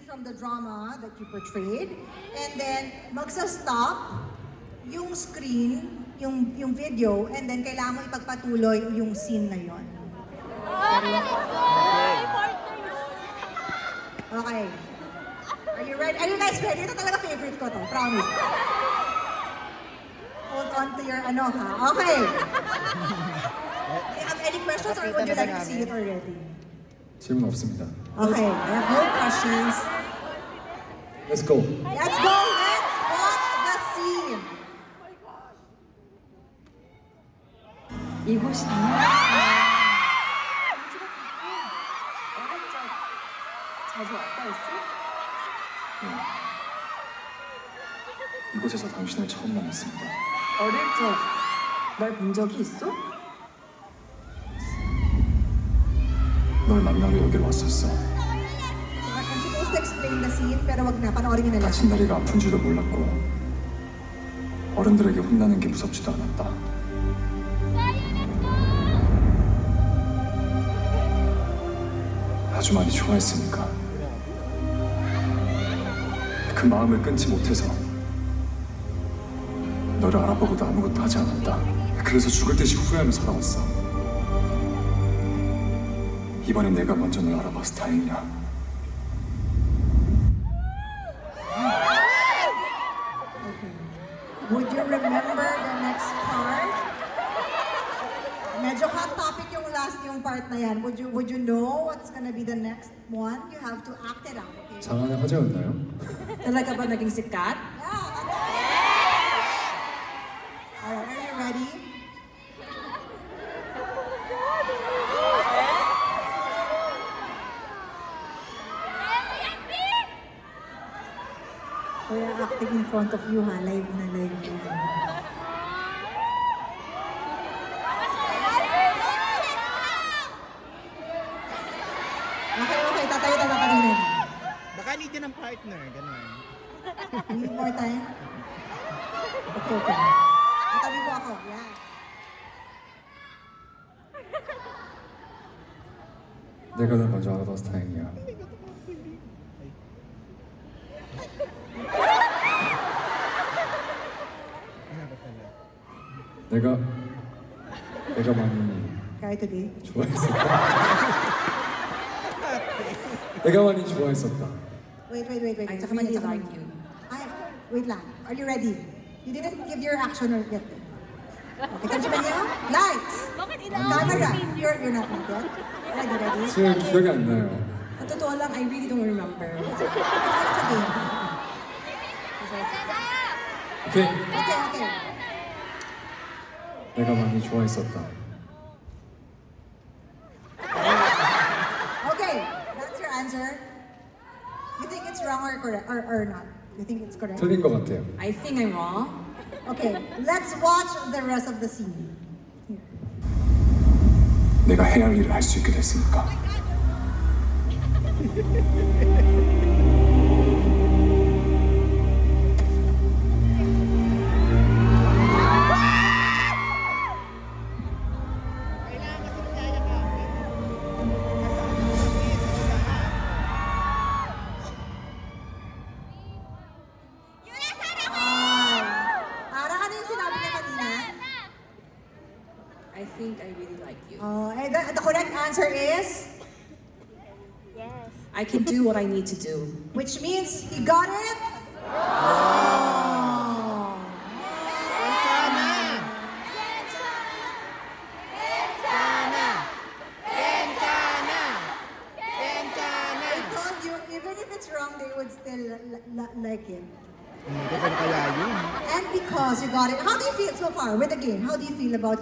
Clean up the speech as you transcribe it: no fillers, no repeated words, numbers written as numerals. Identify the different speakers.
Speaker 1: from the drama that you portrayed. And then, magsa-stop yung screen, yung video, and then kailangan mo ipagpatuloy yung scene na yon. Okay. Are you ready? Are you guys ready? Ito talaga favorite ko to, promise. Hold on to your ano ha. Okay. Do you have any questions or would you like to see it already?
Speaker 2: 질문 없습니다.
Speaker 1: Okay, I have no questions.
Speaker 2: Let's go.
Speaker 1: Let's go! Let's watch the scene!
Speaker 3: 이곳이 자주 왔다 했어?
Speaker 2: 이곳에서 당신을 처음 만났습니다.
Speaker 3: 어릴 적 날 본 적이 있어?
Speaker 2: 널 만나러 여기로 왔었어.
Speaker 1: I'm supposed to explain the scene, pero wag na, panoorin niyo na lang.
Speaker 2: 다친 다리가 아픈 줄도 몰랐고 어른들에게 혼나는 게 무섭지도 않았다. 아주 많이 좋아했으니까 그 마음을 끊지 못해서 너를 알아보고도 아무것도 하지 않았다. 그래서 죽을 듯이 후회하며 살아왔어. 이번엔 내가 먼저 널 알아봐서 다행이야.
Speaker 1: Would you remember the next part? Medyo hot topic yung last yung part na yan. Would you know what's gonna be the next one? You have to act it out, okay?
Speaker 2: 장안의 화제였나요?
Speaker 3: talaga ba naging sikat?
Speaker 1: Yeah! Alright, are you ready? We are acting in front of you ha, live na live. Okay, tatayo na kanina.
Speaker 4: Baka need din ng partner, ganun.
Speaker 1: We need more time? Okay. Natabi mo ako, yeah.
Speaker 2: 내가 널 먼저 알아봐서 다행이야. 내가 많이
Speaker 1: Kaya today?
Speaker 2: 좋아했었다. 내가 많이 좋아했었다.
Speaker 1: Wait.
Speaker 3: I
Speaker 1: Tsaka
Speaker 3: really
Speaker 1: tsaka
Speaker 3: like you.
Speaker 1: Ay, wait lang. Are you ready? You didn't give your action or yet. Okay, 잠시만요. Lights! Camera! You're not yet. Ready?
Speaker 2: 지금 기억이 안 나요.
Speaker 3: Sa totoo lang, I really don't remember.
Speaker 1: It's okay.
Speaker 2: 오케이.
Speaker 1: Okay.
Speaker 2: 내가 많이 좋아했었다.
Speaker 1: Okay, that's your answer. You think it's wrong or correct or not? You think it's correct?
Speaker 2: 틀린 것 같아요.
Speaker 3: I think I'm wrong.
Speaker 1: Okay, let's watch the rest of the scene.
Speaker 2: 내가 해야 할 일을 할 수 있게 됐으니까.
Speaker 1: Parang ano yung sinabi niya kanina?
Speaker 3: I think I really like you.
Speaker 1: The correct answer is?
Speaker 3: I can do what I need to do.
Speaker 1: Which means he got it? Oh. I told you, even if it's wrong, they would still like it.
Speaker 4: Ganun kaya yun.
Speaker 1: And because you got it, how do you feel so far with the game? How do you feel about